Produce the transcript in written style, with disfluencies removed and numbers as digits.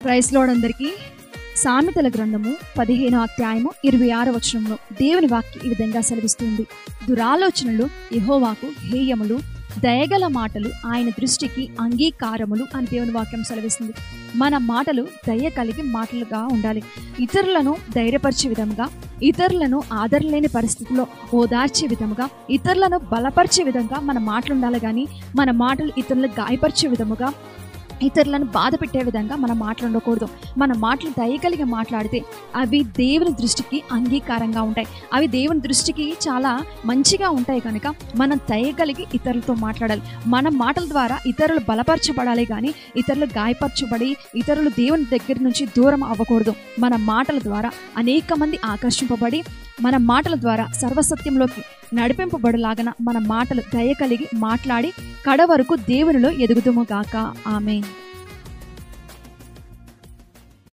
Praise lord అందరికీ. సామెతల గ్రంథము 15వ అధ్యాయము 26వ వచనంలో దేవుని వాక్యం ఈ విధంగా సెలవిస్తుంది. దురాలోచనలు యెహోవాకు హేయములు, దయగల మాటలు ఆయన దృష్టికి అంగీకారములు అని దేవుని వాక్యం సెలవిస్తుంది. మన మాటలు దయ కలిగి మాటలుగా ఉండాలి. ఇతరులను ధైర్యపరిచే విధంగా, ఇతరులను ఆదరలేని పరిస్థితుల్లో ఓదార్చే విధముగా, ఇతరులను బలపరిచే విధంగా మన మాటలు ఉండాలి. కానీ మన మాటలు ఇతరులను గాయపరిచే విధముగా, ఇతరులను బాధ పెట్టే విధంగా మన మాటలు ఉండకూడదు. మన మాటలు దయగలిగి మాట్లాడితే అవి దేవుని దృష్టికి అంగీకారంగా ఉంటాయి. అవి దేవుని దృష్టికి చాలా మంచిగా ఉంటాయి. కనుక మనం దయగలిగి ఇతరులతో మాట్లాడాలి. మన మాటల ద్వారా ఇతరులు బలపరచబడాలి, కానీ ఇతరులు గాయపరచబడి ఇతరులు దేవుని దగ్గర నుంచి దూరం అవ్వకూడదు. మన మాటల ద్వారా అనేక మంది ఆకర్షింపబడి మన మాటల ద్వారా సర్వసత్యంలోకి నడిపింపబడులాగన మన మాటలు దయ కలిగి మాట్లాడి కడ వరకు దేవునిలో ఎదుగుదుము గాక. ఆమేన్.